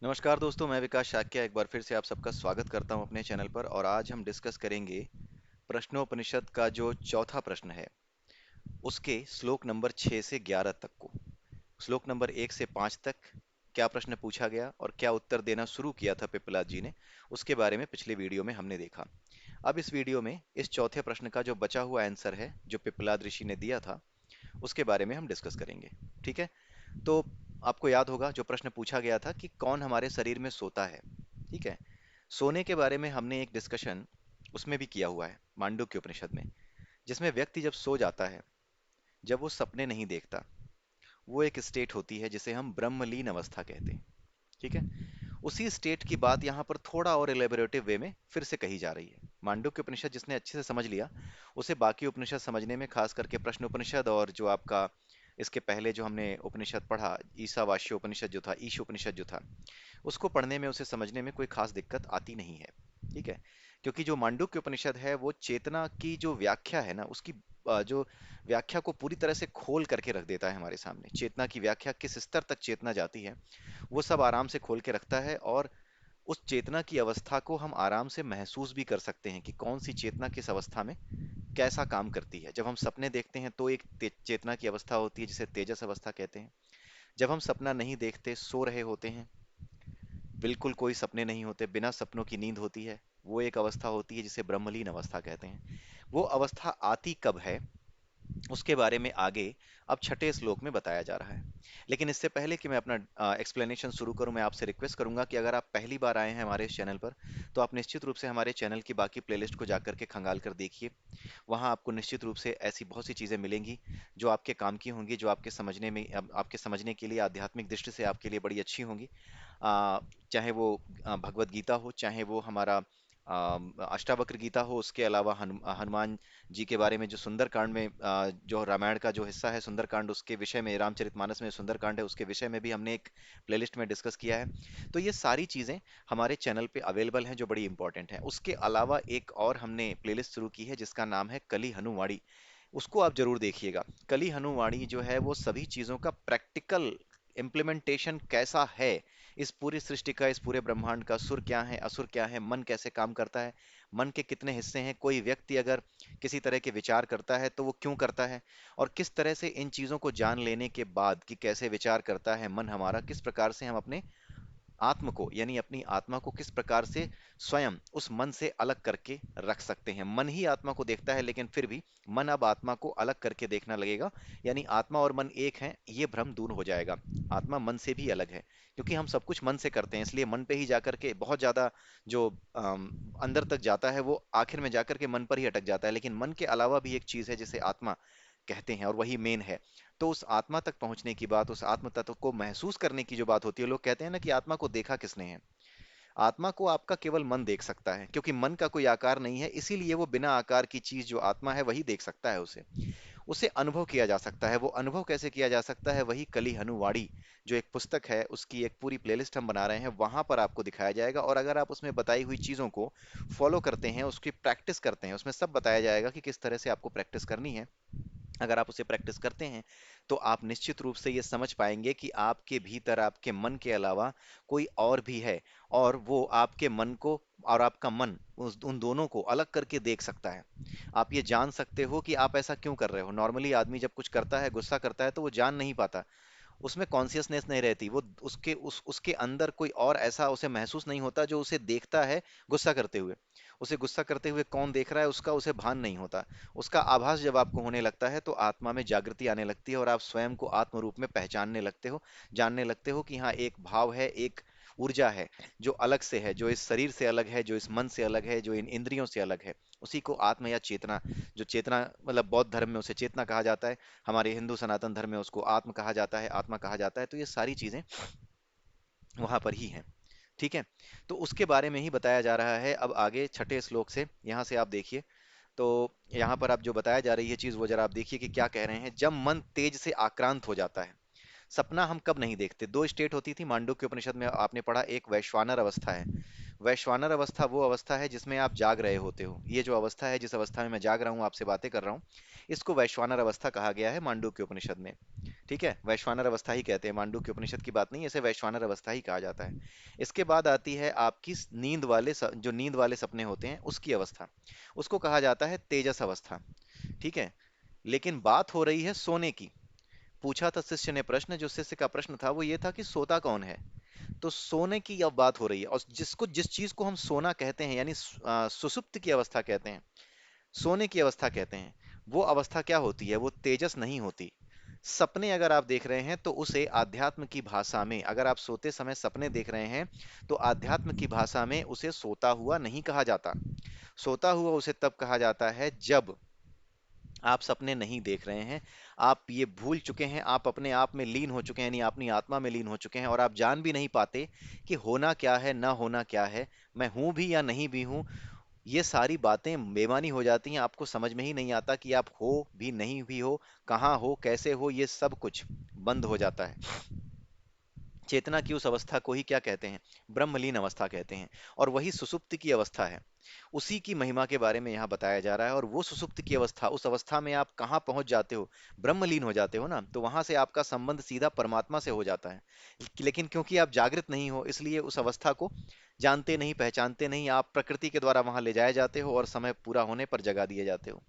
नमस्कार दोस्तों, मैं विकास शाक्य एक बार फिर से आप सबका स्वागत करता हूं अपने चैनल पर। और आज हम डिस्कस करेंगे प्रश्नोपनिषद का जो चौथा प्रश्न है उसके श्लोक नंबर 6 से 11 तक को। श्लोक नंबर 1 से 5 तक क्या प्रश्न पूछा गया और क्या उत्तर देना शुरू किया था पिप्पलाद जी ने, उसके बारे में पिछले वीडियो में हमने देखा। अब इस वीडियो में इस चौथे प्रश्न का जो बचा हुआ आंसर है जो पिप्पलाद ऋषि ने दिया था उसके बारे में हम डिस्कस करेंगे। ठीक है। तो आपको याद होगा जो प्रश्न पूछा गया था कि कौन हमारे शरीर में सोता है। ठीक है। सोने के बारे में हमने एक डिस्कशन उसमें भी किया हुआ है मांडुक्य उपनिषद में, जिसमें व्यक्ति जब सो जाता है, जब वो सपने नहीं देखता, वो एक स्टेट होती है जिसे हम ब्रह्मलीन अवस्था कहते हैं। ठीक है। उसी स्टेट की बात यहाँ पर थोड़ा और एलेबोरेटिव वे में फिर से कही जा रही है। मांडुक्य उपनिषद जिसने अच्छे से समझ लिया उसे बाकी उपनिषद समझने में, खास करके प्रश्न उपनिषद और जो आपका इसके पहले जो हमने उपनिषद पढ़ा ईशावास्य उपनिषद जो था, ईश उपनिषद जो था, उसको पढ़ने में, उसे समझने में कोई खास दिक्कत आती नहीं है। ठीक है। क्योंकि जो मांडुक्य उपनिषद है वो चेतना की जो व्याख्या है ना, उसकी जो व्याख्या को पूरी तरह से खोल करके रख देता है हमारे सामने। चेतना की व्याख्या, किस स्तर तक चेतना जाती है, वो सब आराम से खोल के रखता है। और उस चेतना की अवस्था को हम आराम से महसूस भी कर सकते हैं कि कौन सी चेतना किस अवस्था में कैसा काम करती है। जब हम सपने देखते हैं तो एक चेतना की अवस्था होती है जिसे तेजस अवस्था कहते हैं। जब हम सपना नहीं देखते, सो रहे होते हैं, बिल्कुल कोई सपने नहीं होते, बिना सपनों की नींद होती है, वो एक अवस्था होती है जिसे ब्रह्मलीन अवस्था कहते हैं। वो अवस्था आती कब है उसके बारे में आगे अब छठे श्लोक में बताया जा रहा है। लेकिन इससे पहले कि मैं अपना एक्सप्लेनेशन शुरू करूं, मैं आपसे रिक्वेस्ट करूंगा कि अगर आप पहली बार आए हैं हमारे इस चैनल पर, तो आप निश्चित रूप से हमारे चैनल की बाकी प्लेलिस्ट को जाकर के खंगाल कर देखिए। वहां आपको निश्चित रूप से ऐसी बहुत सी चीजें मिलेंगी जो आपके काम की होंगी, जो आपके समझने में, आपके समझने के लिए आध्यात्मिक दृष्टि से आपके लिए बड़ी अच्छी होंगी। आ, चाहे वो भगवत गीता हो, चाहे वो हमारा अष्टावक्र गीता हो, उसके अलावा हनुमान जी के बारे में जो सुंदरकांड में जो रामायण का जो हिस्सा है सुंदरकांड, उसके विषय में, रामचरितमानस में सुंदरकांड है, उसके विषय में भी हमने एक प्लेलिस्ट में डिस्कस किया है। तो ये सारी चीजें हमारे चैनल पे अवेलेबल हैं जो बड़ी इंपॉर्टेंट हैं। उसके अलावा एक और हमने प्लेलिस्ट शुरू की है जिसका नाम है कली हनुवाणी। उसको आप जरूर देखिएगा। कली हनुवाणी जो है वो सभी चीजों का प्रैक्टिकल इम्प्लीमेंटेशन कैसा है, इस पूरी सृष्टि का, इस पूरे ब्रह्मांड का, सुर क्या है, असुर क्या है, मन कैसे काम करता है, मन के कितने हिस्से हैं, कोई व्यक्ति अगर किसी तरह के विचार करता है तो वो क्यों करता है, और किस तरह से इन चीजों को जान लेने के बाद कि कैसे विचार करता है मन हमारा, किस प्रकार से हम अपने आत्म को, यानी अपनी आत्मा को किस प्रकार से स्वयं उस मन से अलग करके रख सकते हैं। मन ही आत्मा को देखता है, लेकिन फिर भी मन अब आत्मा को अलग करके देखना लगेगा। यानी आत्मा और मन एक है, ये भ्रम दूर हो जाएगा। आत्मा मन से भी अलग है, क्योंकि हम सब कुछ मन से करते हैं, इसलिए मन पे ही जाकर के बहुत ज्यादा जो अंदर तक जाता है वो आखिर में जाकर के मन पर ही अटक जाता है। लेकिन मन के अलावा भी एक चीज है जिसे आत्मा कहते हैं, और वही मेन है। तो उस आत्मा तक पहुंचने की बात, उस आत्म तत्व को महसूस करने की जो बात होती है, लोग कहते हैं ना कि आत्मा को देखा किसने है। आत्मा को आपका केवल मन देख सकता है, क्योंकि मन का कोई आकार नहीं है, इसीलिए वो बिना आकार की चीज जो आत्मा है वही देख सकता है। उसे उसे अनुभव किया जा सकता है। वो अनुभव कैसे किया जा सकता है, वही कली हनुवाड़ी जो एक पुस्तक है, उसकी एक पूरी प्लेलिस्ट हम बना रहे हैं, वहां पर आपको दिखाया जाएगा। और अगर आप उसमें बताई हुई चीजों को फॉलो करते हैं, उसकी प्रैक्टिस करते हैं, उसमें सब बताया जाएगा कि किस तरह से आपको प्रैक्टिस करनी है। अगर आप उसे प्रैक्टिस करते हैं तो आप निश्चित रूप से ये समझ पाएंगे कि आपके भीतर, आपके मन के अलावा कोई और भी है, और वो आपके मन को और आपका मन उन दोनों को अलग करके देख सकता है। आप ये जान सकते हो कि आप ऐसा क्यों कर रहे हो। नॉर्मली आदमी जब कुछ करता है, गुस्सा करता है, तो वो जान नहीं पाता, उसमें कॉन्शियसनेस नहीं रहती, वो उसके अंदर कोई और ऐसा उसे महसूस नहीं होता जो उसे देखता है गुस्सा करते हुए। उसे गुस्सा करते हुए कौन देख रहा है उसका उसे भान नहीं होता। उसका आभास जब आपको होने लगता है तो आत्मा में जागृति आने लगती है और आप स्वयं को आत्म रूप में पहचानने लगते हो, जानने लगते हो कि हाँ, एक भाव है, एक ऊर्जा है जो अलग से है, जो इस शरीर से अलग है, जो इस मन से अलग है, जो इन इंद्रियों से अलग है। उसी को आत्मा या चेतना, जो चेतना मतलब बौद्ध धर्म में उसे चेतना कहा जाता है, हमारे हिंदू सनातन धर्म में उसको आत्म कहा जाता है, आत्मा कहा जाता है। तो ये सारी चीजें वहां पर ही हैं। ठीक है। तो उसके बारे में ही बताया जा रहा है अब आगे छठे श्लोक से। यहां से आप देखिए, तो यहाँ पर आप जो बताया जा रही है चीज, वो जरा आप देखिए कि क्या कह रहे हैं। जब मन तेज से आक्रांत हो जाता है, सपना हम कब नहीं देखते। दो स्टेट होती थी मांडुक्य उपनिषद में, आपने पढ़ा, एक वैश्वानर अवस्था है, वैश्वानर अवस्था वो अवस्था है जिसमें आप जाग रहे होते हो। ये जो अवस्था है, जिस अवस्था में मैं जाग रहा हूँ, आपसे बातें कर रहा हूँ, इसको वैश्वानर अवस्था कहा गया है मांडुक्य उपनिषद में। ठीक है, वैश्वानर अवस्था ही कहते हैं, मांडुक्य उपनिषद की बात नहीं, इसे वैश्वानर अवस्था ही कहा जाता है। इसके बाद आती है आपकी जो नींद वाले सपने होते हैं उसकी अवस्था, उसको कहा जाता है तेजस अवस्था। ठीक है, लेकिन बात हो रही है सोने की। पूछा था शिष्य ने प्रश्न, जो शिष्य का प्रश्न था वो ये था कि सोता कौन है। तो सोने की अब बात हो रही है, और जिस चीज को हम सोना कहते हैं, यानी सुषुप्त की अवस्था कहते हैं, सोने की अवस्था कहते हैं, वो अवस्था क्या होती है, वो तेजस नहीं होती। सपने अगर आप देख रहे हैं तो उसे आध्यात्म की भाषा में, अगर आप सोते समय सपने देख रहे हैं तो आध्यात्म की भाषा में उसे सोता हुआ नहीं कहा जाता। सोता हुआ उसे तब कहा जाता है जब आप सपने नहीं देख रहे हैं, आप ये भूल चुके हैं, आप अपने आप में लीन हो चुके हैं, यानी अपनी आत्मा में लीन हो चुके हैं, और आप जान भी नहीं पाते कि होना क्या है, ना होना क्या है, मैं हूं भी या नहीं भी हूं। ये सारी बातें बेमानी हो जाती हैं, आपको समझ में ही नहीं आता कि आप हो भी नहीं भी हो, कहाँ हो, कैसे हो, ये सब कुछ बंद हो जाता है। चेतना की उस अवस्था को ही क्या कहते हैं, ब्रह्मलीन अवस्था कहते हैं। और वही सुसुप्ति की अवस्था है, उसी की महिमा के बारे में यहाँ बताया जा रहा है। और वो सुसुप्त की अवस्था, उस अवस्था में आप कहाँ पहुंच जाते हो, ब्रह्मलीन हो जाते हो ना, तो वहां से आपका संबंध सीधा परमात्मा से हो जाता है। लेकिन क्योंकि आप जागृत नहीं हो, इसलिए उस अवस्था को जानते नहीं, पहचानते नहीं, आप प्रकृति के द्वारा वहां ले जाए जाते हो और समय पूरा होने पर जगा दिए जाते हो।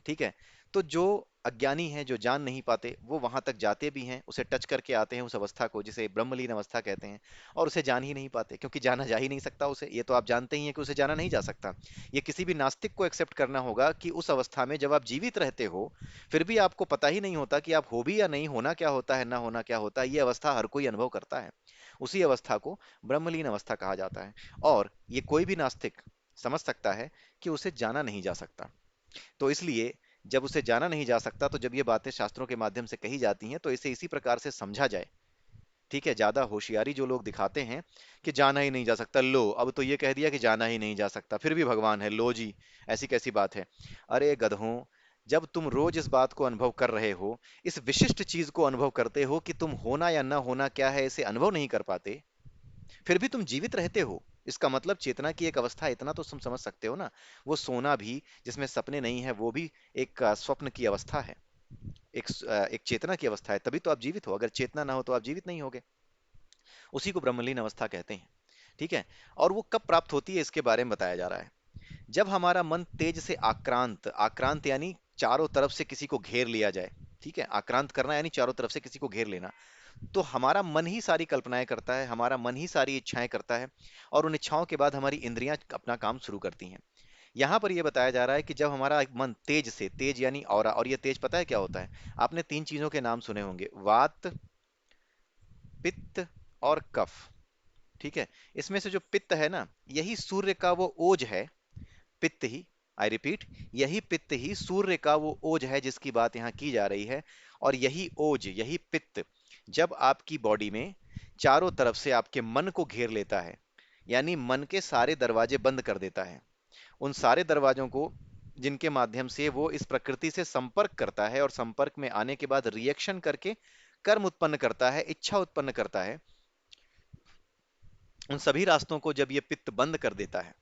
ठीक है, तो जो अज्ञानी हैं, जो जान नहीं पाते, वो वहां तक जाते भी हैं, उसे टच करके आते हैं, उस अवस्था को जिसे ब्रह्मलीन अवस्था कहते हैं, और उसे जान ही नहीं पाते, क्योंकि जाना जा ही नहीं सकता उसे। ये तो आप जानते ही हैं कि उसे जाना नहीं जा सकता। ये किसी भी नास्तिक को एक्सेप्ट करना होगा कि उस अवस्था में जब आप जीवित रहते हो, फिर भी आपको पता ही नहीं होता कि आप हो भी या नहीं, होना क्या होता है, ना होना क्या होता है, ये अवस्था हर कोई अनुभव करता है। उसी अवस्था को ब्रह्मलीन अवस्था कहा जाता है। और ये कोई भी नास्तिक समझ सकता है कि उसे जाना नहीं जा सकता। तो इसलिए जब उसे जाना नहीं जा सकता, तो जब ये बातें शास्त्रों के माध्यम से कही जाती हैं, तो इसे इसी प्रकार से समझा जाए। ठीक है, ज्यादा होशियारी जो लोग दिखाते हैं कि जाना ही नहीं जा सकता, लो अब तो ये कह दिया कि जाना ही नहीं जा सकता, फिर भी भगवान है, लो जी, ऐसी कैसी बात है। अरे गधों, जब तुम रोज इस बात को अनुभव कर रहे हो, इस विशिष्ट चीज को अनुभव करते हो कि तुम होना या ना होना क्या है, इसे अनुभव नहीं कर पाते, फिर भी तुम जीवित रहते हो, इसका मतलब चेतना की एक अवस्था है, इतना तो तुम समझ सकते हो ना। वो सोना भी, जिसमें सपने नहीं है, वो भी एक स्वप्न की अवस्था है, एक चेतना की अवस्था है, तभी तो आप जीवित हो। अगर चेतना ना हो तो आप जीवित नहीं होगे। उसी को ब्रह्मलीन अवस्था कहते हैं। ठीक है, और वो कब प्राप्त होती है इसके बारे में बताया जा रहा है। जब हमारा मन तेज से आक्रांत, आक्रांत यानी चारों तरफ से किसी को घेर लिया जाए। ठीक है, आक्रांत करना यानी चारों तरफ से किसी को घेर लेना। तो हमारा मन ही सारी कल्पनाएं करता है, हमारा मन ही सारी इच्छाएं करता है, और उन इच्छाओं के बाद हमारी इंद्रियां अपना काम शुरू करती हैं। यहां पर यह बताया जा रहा है कि जब हमारा एक मन तेज से, तेज यानी ऑरा, और ये तेज पता है क्या होता है, आपने तीन चीजों के नाम सुने होंगे, वात, पित्त और कफ। ठीक है, इसमें से जो पित्त है ना, यही सूर्य का वो ओज है, पित्त ही, आई रिपीट, यही पित्त ही सूर्य का वो ओज है जिसकी बात यहाँ की जा रही है। और यही ओज, यही पित्त, जब आपकी बॉडी में चारों तरफ से आपके मन को घेर लेता है, यानी मन के सारे दरवाजे बंद कर देता है, उन सारे दरवाजों को जिनके माध्यम से वो इस प्रकृति से संपर्क करता है, और संपर्क में आने के बाद रिएक्शन करके कर्म उत्पन्न करता है, इच्छा उत्पन्न करता है, उन सभी रास्तों को जब ये पित्त बंद कर देता है,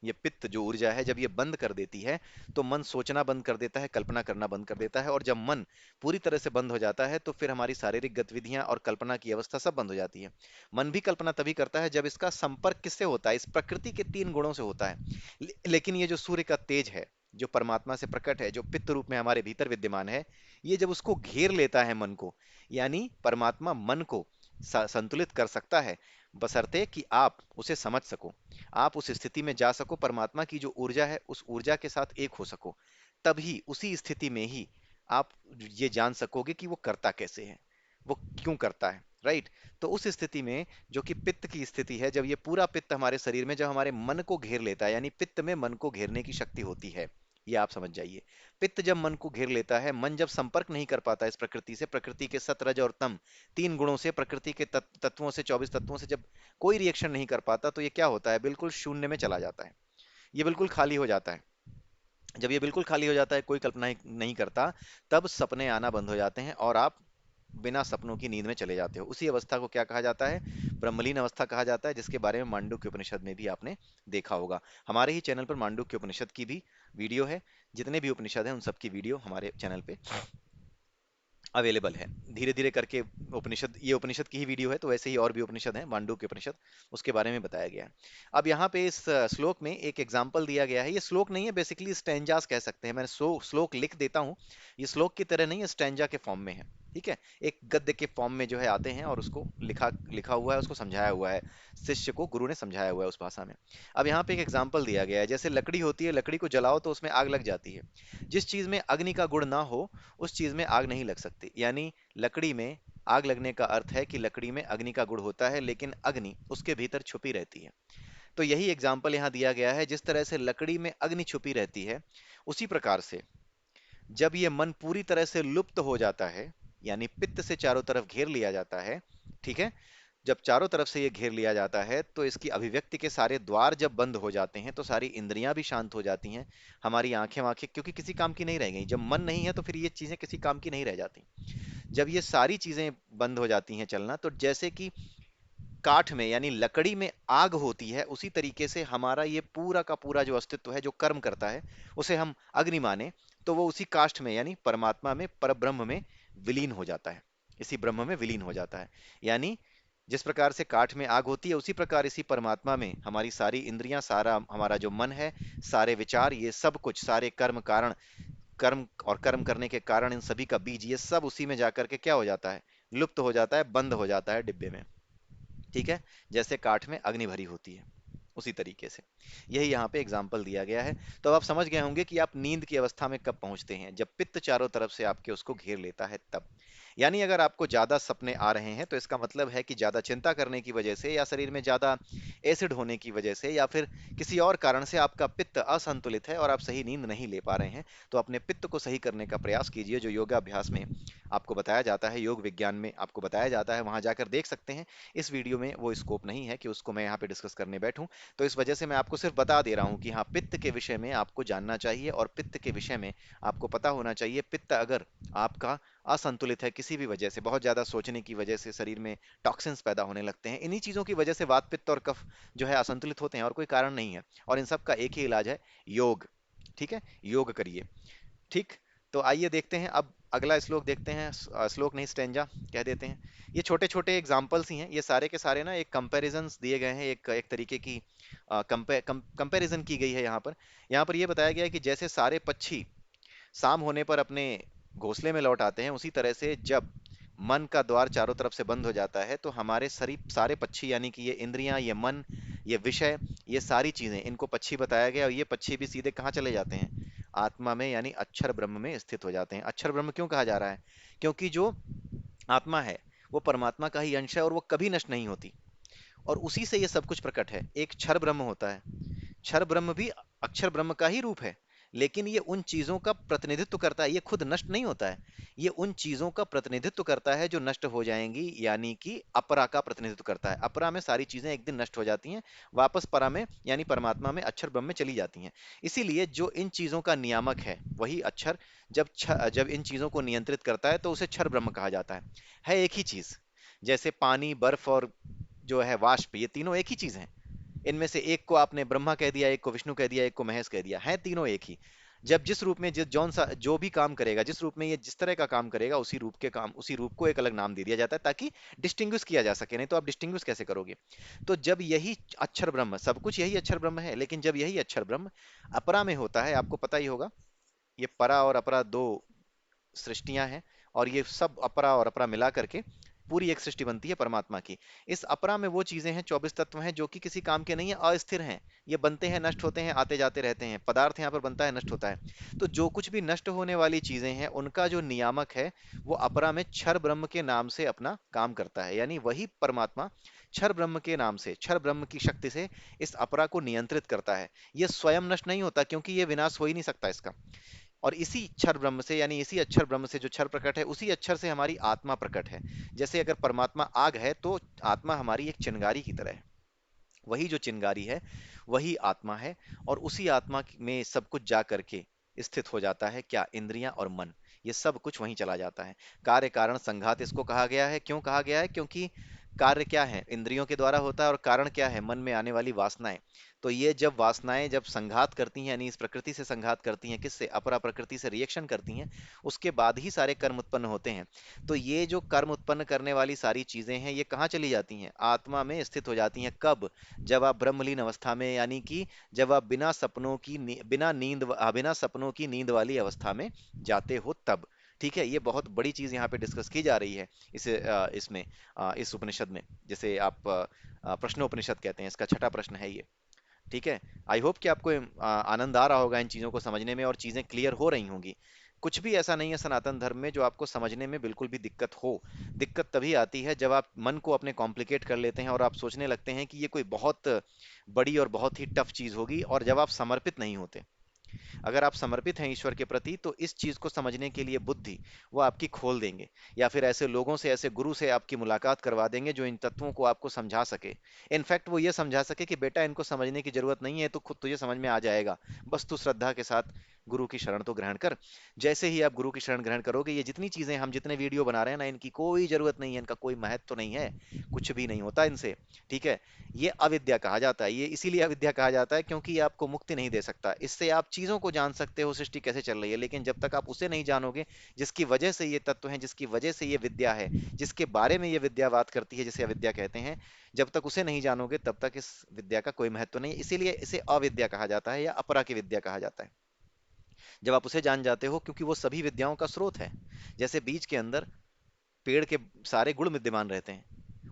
ये पित्त जो ऊर्जा है जब ये बंद कर देती है, तो मन सोचना बंद कर देता है, कल्पना करना बंद कर देता है। और जब मन पूरी तरह से बंद हो जाता है, तो फिर हमारी शारीरिक गतिविधियां और कल्पना की अवस्था सब बंद हो जाती है। मन भी कल्पना तभी करता है जब इसका संपर्क किससे होता है, इस प्रकृति के तीन गुणों से होता है। लेकिन ये जो सूर्य का तेज है, जो परमात्मा से प्रकट है, जो पित्त रूप में हमारे भीतर विद्यमान है, ये जब उसको घेर लेता है मन को, यानी परमात्मा मन को संतुलित कर सकता है, बशर्ते कि आप उसे समझ सको, आप उस स्थिति में जा सको, परमात्मा की जो ऊर्जा है उस ऊर्जा के साथ एक हो सको। तभी उसी स्थिति में ही आप ये जान सकोगे कि वो करता कैसे है, वो क्यों करता है। राइट, तो उस स्थिति में, जो कि पित्त की स्थिति है, जब ये पूरा पित्त हमारे शरीर में, जब हमारे मन को घेर लेता है, यानी पित्त में मन को घेरने की शक्ति होती है, ये आप समझ जाइए। पित्त जब मन को घेर लेता है, मन जब संपर्क नहीं कर पाता इस प्रकृति से, प्रकृति के सत, रज और तम तीन गुणों से, प्रकृति के तत्वों से, 24 तत्वों से जब कोई रिएक्शन नहीं कर पाता, तो ये क्या होता है, बिल्कुल शून्य में चला जाता है, ये बिल्कुल खाली हो जाता है। जब ये बिल्कुल खाली हो जाता है, कोई कल्पना नहीं करता, तब सपने आना बंद हो जाते हैं, और आप बिना सपनों की नींद में चले जाते हो। उसी अवस्था को क्या कहा जाता है? ब्रह्मलीन अवस्था कहा जाता है, जिसके बारे में मांडुक्य उपनिषद में भी आपने देखा होगा। हमारे ही चैनल पर मांडुक्य उपनिषद की भी वीडियो है। जितने भी उपनिषद हैं उन सब की वीडियो हमारे चैनल पे अवेलेबल है। धीरे धीरे करके उपनिषद, ये उपनिषद की ही वीडियो है, तो वैसे ही और भी उपनिषद हैं, मांडुक्य उपनिषद, उसके बारे में बताया गया है। अब यहाँ पे इस श्लोक में एक एग्जाम्पल दिया गया है। ये श्लोक नहीं है, बेसिकली स्टैंजास कह सकते हैं। मैं श्लोक लिख देता हूँ, ये श्लोक की तरह नहीं है, स्टैंजा के फॉर्म में है। ठीक है, एक गद्य के फॉर्म में जो है आते हैं, और उसको लिखा लिखा हुआ है, उसको समझाया हुआ है, शिष्य को गुरु ने समझाया हुआ है उस भाषा में। अब यहाँ पे एक एग्जाम्पल दिया गया है, जैसे लकड़ी होती है, लकड़ी को जलाओ तो उसमें आग लग जाती है। जिस चीज में अग्नि का गुण ना हो, उस चीज में आग नहीं लग सकती। यानी लकड़ी में आग लगने का अर्थ है कि लकड़ी में अग्नि का गुण होता है, लेकिन अग्नि उसके भीतर छुपी रहती है। तो यही एग्जाम्पल यहाँ दिया गया है। जिस तरह से लकड़ी में अग्नि छुपी रहती है, उसी प्रकार से जब ये मन पूरी तरह से लुप्त हो जाता है, यानी पित्त से चारों तरफ घेर लिया जाता है, ठीक है, जब चारों तरफ से ये घेर लिया जाता है, तो इसकी अभिव्यक्ति के सारे द्वार जब बंद हो जाते हैं, तो सारी इंद्रियां भी शांत हो जाती हैं। हमारी आंखें वांखें क्योंकि किसी काम की नहीं रह गई। जब मन नहीं है तो फिर ये चीजें किसी काम की नहीं रह जाती। जब ये सारी चीजें बंद हो जाती हैं चलना, तो जैसे कि काठ में यानी लकड़ी में आग होती है, उसी तरीके से हमारा ये पूरा का पूरा जो अस्तित्व है, जो कर्म करता है, उसे हम अग्नि माने, तो वो उसी काष्ठ में यानी परमात्मा में, परब्रह्म में विलीन हो जाता है। इसी ब्रह्म में विलीन हो जाता है। यानी जिस प्रकार से काठ में आग होती है, उसी प्रकार इसी परमात्मा में हमारी सारी इंद्रियां, सारा हमारा जो मन है, सारे विचार, ये सब कुछ, सारे कर्म कारण, कर्म और कर्म करने के कारण, इन सभी का बीज, ये सब उसी में जाकर के क्या हो जाता है? लुप्त हो जाता है, बंद हो जाता है डिब्बे में। ठीक है, जैसे काठ में अग्नि भरी होती है, उसी तरीके से यही यहाँ पे एग्जाम्पल दिया गया है। तो अब आप समझ गए होंगे कि आप नींद की अवस्था में कब पहुंचते हैं, जब पित्त चारों तरफ से आपके उसको घेर लेता है तब। यानी अगर आपको ज्यादा सपने आ रहे हैं, तो इसका मतलब है कि ज्यादा चिंता करने की वजह से, या शरीर में ज्यादा एसिड होने की वजह से, या फिर किसी और कारण से आपका पित्त असंतुलित है और आप सही नींद नहीं ले पा रहे हैं। तो अपने पित्त को सही करने का प्रयास कीजिए, जो योगाभ्यास में आपको बताया जाता है, योग विज्ञान में आपको बताया जाता है, वहां जाकर देख सकते हैं। इस वीडियो में वो स्कोप नहीं है कि उसको मैं यहाँ पे डिस्कस करने बैठूं। तो इस वजह से मैं आपको सिर्फ बता दे रहा हूँ कि हाँ, पित्त के विषय में आपको जानना चाहिए, और पित्त के विषय में आपको पता होना चाहिए। पित्त अगर आपका असंतुलित है किसी भी वजह से, बहुत ज्यादा सोचने की वजह से शरीर में टॉक्सिन्स पैदा होने लगते हैं, इन्हीं चीजों की वजह से वात पित्त और कफ जो है असंतुलित होते हैं, और कोई कारण नहीं है। और इन सब का एक ही इलाज है, योग। ठीक है, योग करिए। ठीक, तो आइए देखते हैं अब अगला श्लोक देखते हैं। श्लोक नहीं, स्टेंजा कह देते हैं। ये छोटे छोटे एग्जाम्पल्स ही हैं, ये सारे के सारे ना एक कंपैरिजंस दिए गए हैं, एक एक तरीके की कंपैरिजन की गई है यहाँ पर। यहाँ पर ये बताया गया है कि जैसे सारे पक्षी शाम होने पर अपने घोंसले में लौट आते हैं, उसी तरह से जब मन का द्वार चारों तरफ से बंद हो जाता है, तो हमारे शरीर सारे पक्षी, यानी कि ये इंद्रियां, ये मन, ये विषय, ये सारी चीजें, इनको पक्षी बताया गया, और ये पक्षी भी सीधे कहाँ चले जाते हैं? आत्मा में, यानी अक्षर ब्रह्म में स्थित हो जाते हैं। अक्षर ब्रह्म क्यों कहा जा रहा है? क्योंकि जो आत्मा है वो परमात्मा का ही अंश है, और वो कभी नष्ट नहीं होती, और उसी से ये सब कुछ प्रकट है। एक क्षर ब्रह्म होता है, क्षर ब्रह्म भी अक्षर ब्रह्म का ही रूप है, लेकिन ये उन चीजों का प्रतिनिधित्व करता है, ये खुद नष्ट नहीं होता है। ये उन चीजों का प्रतिनिधित्व करता है जो नष्ट हो जाएंगी, यानी कि अपरा का प्रतिनिधित्व करता है। अपरा में सारी चीजें एक दिन नष्ट हो जाती हैं, वापस परा में यानी परमात्मा में, अक्षर ब्रह्म में चली जाती हैं। इसीलिए जो इन चीजों का नियामक है वही अक्षर, जब इन चीजों को नियंत्रित करता है, तो उसे क्षर ब्रह्म कहा जाता है एक ही चीज। जैसे पानी, बर्फ और जो है वाष्प, ये तीनों एक ही चीज हैं। इनमें से एक को आपने ब्रह्मा कह दिया, एक को विष्णु कह दिया, एक को महेश कह दिया, है तीनों एक ही। जब जिस रूप में, जिस जौन सा जो भी काम करेगा, जिस रूप में ये जिस तरह का काम करेगा, उसी रूप के काम, उसी रूप को एक अलग नाम दे दिया जाता है, ताकि डिस्टिंग्विश किया जा सके। नहीं तो आप डिस्टिंग्विश कैसे करोगे? तो जब यही अक्षर ब्रह्म, सब कुछ यही अक्षर ब्रह्म है, लेकिन जब यही अक्षर ब्रह्म अपरा में होता है, आपको पता ही होगा, ये परा और अपरा दो सृष्टियां हैं, और ये सब अपरा और अपरा मिला करके पूरी एक सृष्टि बनती है परमात्मा की। इस अपरा में वो चीजें हैं, 24 तत्व हैं, जो कि किसी काम के नहीं है, अस्थिर हैं। ये बनते हैं, नष्ट होते हैं, आते जाते रहते हैं। पदार्थ यहाँ पर बनता है, नष्ट होता है। तो जो कुछ भी नष्ट होने वाली चीजें हैं, उनका जो नियामक है, वो अपरा में क्षर ब्रह्म के नाम से अपना काम करता है। यानी वही परमात्मा क्षर ब्रह्म के नाम से, क्षर ब्रह्म की शक्ति से इस अपरा को नियंत्रित करता है। ये स्वयं नष्ट नहीं होता, क्योंकि ये विनाश हो ही नहीं सकता इसका। और इसी क्षर ब्रह्म से, यानी इसी अक्षर ब्रह्म से जो क्षर प्रकट है, उसी अक्षर से हमारी आत्मा प्रकट है। जैसे अगर परमात्मा आग है, तो आत्मा हमारी एक चिंगारी की तरह है। वही जो चिंगारी है, वही आत्मा है। और उसी आत्मा में सब कुछ जा करके स्थित हो जाता है, क्या? इंद्रियां और मन। ये सब कुछ वहीं चला जाता है। कार्य कारण संघात इसको कहा गया है। क्यों कहा गया है? क्योंकि कार्य क्या है? इंद्रियों के द्वारा होता है, और कारण क्या है? मन में आने वाली वासनाएं। तो ये जब वासनाएं जब संघात करती हैं, यानी इस प्रकृति से संघात करती हैं, किससे? अपरा प्रकृति से रिएक्शन करती हैं, उसके बाद ही सारे कर्म उत्पन्न होते हैं। तो ये जो कर्म उत्पन्न करने वाली सारी चीजें हैं, ये कहाँ चली जाती हैं? आत्मा में स्थित हो जाती हैं। कब? जब आप ब्रह्मलीन अवस्था में, यानी कि जब आप बिना सपनों की नींद वाली अवस्था में जाते हो तब। ठीक है, ये बहुत बड़ी चीज यहाँ पे डिस्कस की जा रही है इसमें, इस उपनिषद में, जिसे आप प्रश्नोपनिषद कहते हैं। इसका छठा प्रश्न है ये। ठीक है। आई होप कि आपको आनंद आ रहा होगा इन चीजों को समझने में, और चीजें क्लियर हो रही होंगी। कुछ भी ऐसा नहीं है सनातन धर्म में जो आपको समझने में बिल्कुल भी दिक्कत हो। दिक्कत तभी आती है जब आप मन को अपने कॉम्प्लिकेट कर लेते हैं, और आप सोचने लगते हैं कि ये कोई बहुत बड़ी और बहुत ही टफ चीज होगी, और जब आप समर्पित नहीं होते। अगर आप समर्पित हैं ईश्वर के प्रति, तो इस चीज को समझने के लिए बुद्धि वो आपकी खोल देंगे, या फिर ऐसे लोगों से, ऐसे गुरु से आपकी मुलाकात करवा देंगे जो इन तत्वों को आपको समझा सके। इनफैक्ट वो ये समझा सके कि बेटा, इनको समझने की जरूरत नहीं है, तो खुद तुझे समझ में आ जाएगा। बस तू श्रद्धा के साथ गुरु की शरण तो ग्रहण कर। जैसे ही आप गुरु की शरण ग्रहण करोगे, ये जितनी चीजें हम जितने वीडियो बना रहे हैं ना, इनकी कोई जरूरत नहीं है, इनका कोई महत्व तो नहीं है, कुछ भी नहीं होता इनसे। ठीक है। ये अविद्या कहा जाता है। ये इसीलिए अविद्या कहा जाता है क्योंकि ये आपको मुक्ति नहीं दे सकता। इससे आप चीजों को जान सकते हो, सृष्टि कैसे चल रही है, लेकिन जब तक आप उसे नहीं जानोगे जिसकी वजह से ये तत्व है, जिसकी वजह से ये विद्या है, जिसके बारे में ये विद्या बात करती है, जिसे अविद्या कहते हैं, जब तक उसे नहीं जानोगे तब तक इस विद्या का कोई महत्व नहीं। इसीलिए इसे अविद्या कहा जाता है, या अपरा की विद्या कहा जाता है। जब आप उसे जान जाते हो, क्योंकि वो सभी विद्याओं का स्रोत है। जैसे बीज के अंदर पेड़ के सारे गुण विद्यमान रहते हैं,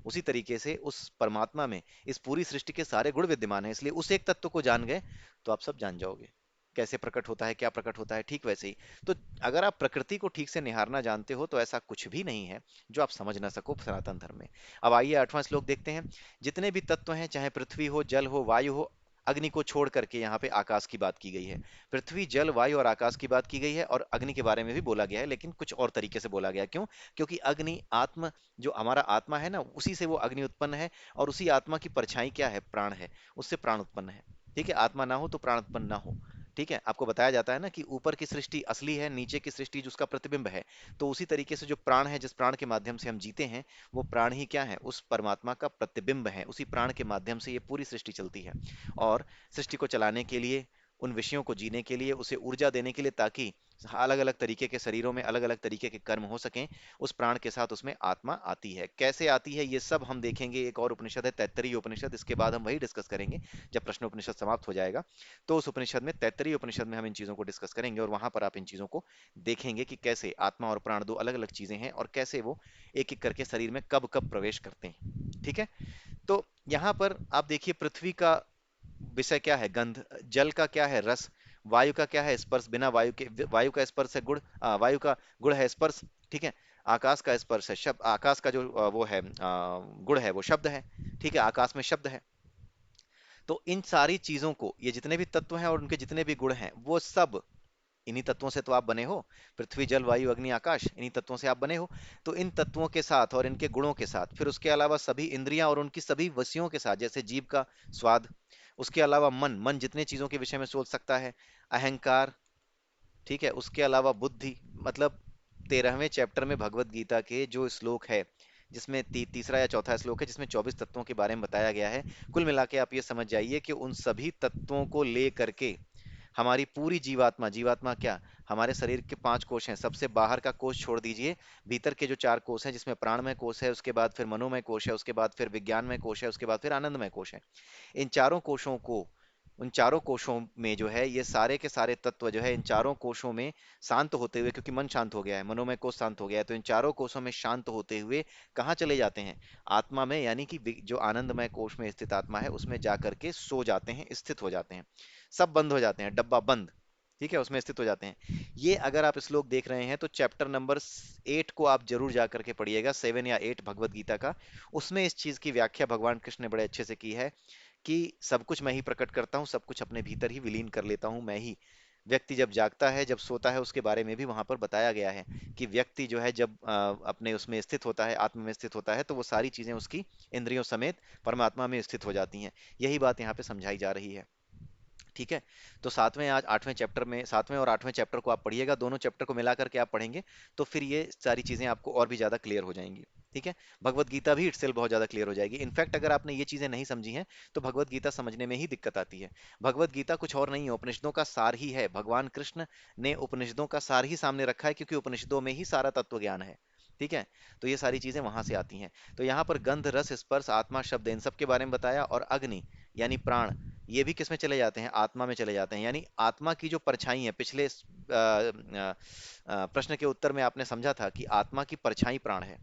उसी तरीके से उस परमात्मा में इस पूरी सृष्टि के सारे गुण विद्यमान हैं। इसलिए उस एक तत्व को जान गए तो आप सब जान जाओगे, कैसे प्रकट होता है, क्या प्रकट होता है। ठीक वैसे ही, तो अगर आप प्रकृति को ठीक से निहारना जानते हो, तो ऐसा कुछ भी नहीं है जो आप समझ ना सको सनातन धर्म में। अब आइए 8वां श्लोक देखते हैं। जितने भी तत्व हैं, चाहे पृथ्वी हो, जल हो, वायु हो, अग्नि को छोड़ करके यहाँ पे आकाश की बात की गई है। पृथ्वी, जल, वायु और आकाश की बात की गई है, और अग्नि के बारे में भी बोला गया है, लेकिन कुछ और तरीके से बोला गया। क्यों? क्योंकि अग्नि आत्म, जो हमारा आत्मा है ना, उसी से वो अग्नि उत्पन्न है, और उसी आत्मा की परछाई क्या है? प्राण है। उससे प्राण उत्पन्न है। ठीक है, आत्मा ना हो तो प्राण उत्पन्न ना हो। ठीक है, आपको बताया जाता है ना कि ऊपर की सृष्टि असली है, नीचे की सृष्टि जो उसका प्रतिबिंब है। तो उसी तरीके से जो प्राण है, जिस प्राण के माध्यम से हम जीते हैं, वो प्राण ही क्या है? उस परमात्मा का प्रतिबिंब है। उसी प्राण के माध्यम से ये पूरी सृष्टि चलती है। और सृष्टि को चलाने के लिए, उन विषयों को जीने के लिए, उसे ऊर्जा देने के लिए, ताकि अलग अलग तरीके के शरीरों में अलग अलग तरीके के कर्म हो सकें, उस प्राण के साथ उसमें आत्मा आती है। कैसे आती है, ये सब हम देखेंगे। एक और उपनिषद है तैत्तरीय उपनिषद, इसके बाद हम वही डिस्कस करेंगे जब प्रश्नोपनिषद समाप्त हो जाएगा। तो उस उपनिषद में, तैत्तरीय उपनिषद में, हम इन चीजों को डिस्कस करेंगे, और वहां पर आप इन चीजों को देखेंगे कि कैसे आत्मा और प्राण दो अलग अलग चीजें हैं, और कैसे वो एक एक करके शरीर में कब कब प्रवेश करते हैं। ठीक है। तो यहाँ पर आप देखिए, पृथ्वी का विषय क्या है? गंध। जल का क्या है? रस। वायु का क्या है? स्पर्श। बिना वायु के, वायु का स्पर्श है गुण, वायु का गुण है स्पर्श। ठीक है। आकाश का स्पर्श है शब्द, आकाश का जो वो है गुण है, वो शब्द है। ठीक है, आकाश में शब्द है। तो इन सारी चीजों को, ये जितने भी तत्व हैं और उनके जितने भी गुण हैं, वो सब इन्हीं तत्वों से तो आप बने हो। पृथ्वी, जल, वायु, अग्नि, आकाश, इन्हीं तत्वों से आप बने हो। तो इन तत्वों के साथ और इनके गुणों के साथ, फिर उसके अलावा सभी इंद्रियां और उनकी सभी वशियों के साथ, जैसे जीभ का स्वाद, उसके अलावा मन, मन जितने चीजों के विषय में सोच सकता है, अहंकार। ठीक है, उसके अलावा बुद्धि। मतलब 13वें चैप्टर में भगवत गीता के जो श्लोक है, जिसमें तीसरा या चौथा श्लोक है, जिसमें 24 तत्वों के बारे में बताया गया है। कुल मिला के आप ये समझ जाइए कि उन सभी तत्वों को ले करके हमारी पूरी जीवात्मा, जीवात्मा क्या, हमारे शरीर के 5 कोश हैं, सबसे बाहर का कोश छोड़ दीजिए, भीतर के जो 4 कोश हैं, जिसमें प्राणमय कोश है, उसके बाद फिर मनोमय कोश है, उसके बाद फिर विज्ञानमय कोश है, उसके बाद फिर आनंदमय कोश है। इन चारों कोशों को, उन चारों कोशों में जो है, ये सारे के सारे तत्व जो है, इन चारों कोशों में शांत होते हुए, क्योंकि मन शांत हो गया है, मनोमय कोश शांत हो गया है, तो इन चारों कोशों में शांत होते हुए कहाँ चले जाते हैं? आत्मा में, यानी कि जो आनंदमय कोश में स्थित आत्मा है, उसमें जाकर के सो जाते हैं, स्थित हो जाते हैं। सब बंद हो जाते हैं, डब्बा बंद। ठीक है, उसमें स्थित हो जाते हैं। ये अगर आप श्लोक देख रहे हैं, तो चैप्टर नंबर 8 को आप जरूर जा करके पढ़िएगा, 7 या 8 भगवत गीता का। उसमें इस चीज की व्याख्या भगवान कृष्ण ने बड़े अच्छे से की है, कि सब कुछ मैं ही प्रकट करता हूँ, सब कुछ अपने भीतर ही विलीन कर लेता हूँ मैं ही। व्यक्ति जब जागता है, जब सोता है, उसके बारे में भी वहां पर बताया गया है कि व्यक्ति जो है, जब अपने उसमें स्थित होता है, आत्मा में स्थित होता है, तो वो सारी चीजें उसकी इंद्रियों समेत परमात्मा में स्थित हो जाती हैं। यही बात यहाँ पे समझाई जा रही है। ठीक है। तो सातवें आज आठवें चैप्टर में, सातवें और आठवें चैप्टर को आप पढ़िएगा, दोनों चैप्टर को मिला करके आप पढ़ेंगे तो फिर ये सारी चीजें आपको और भी ज्यादा क्लियर हो जाएंगी। ठीक है। भगवत गीता भी इटसेल्फ बहुत ज्यादा क्लियर हो जाएगी। इनफैक्ट अगर आपने ये चीजें नहीं समझी हैं तो भगवत गीता समझने में ही दिक्कत आती है। भगवत गीता कुछ और नहीं है, उपनिषदों का सार ही है। भगवान कृष्ण ने उपनिषदों का सार ही सामने रखा है, क्योंकि उपनिषदों में ही सारा तत्व ज्ञान है। ठीक है। तो ये सारी चीजें वहां से आती हैं। तो यहाँ पर गंध, रस, स्पर्श, आत्मा, शब्द, इन सब के बारे में बताया। और अग्नि यानी प्राण, ये भी किस में चले जाते हैं? आत्मा में चले जाते हैं। यानी आत्मा की जो परछाई है, पिछले प्रश्न के उत्तर में आपने समझा था कि आत्मा की परछाई प्राण है।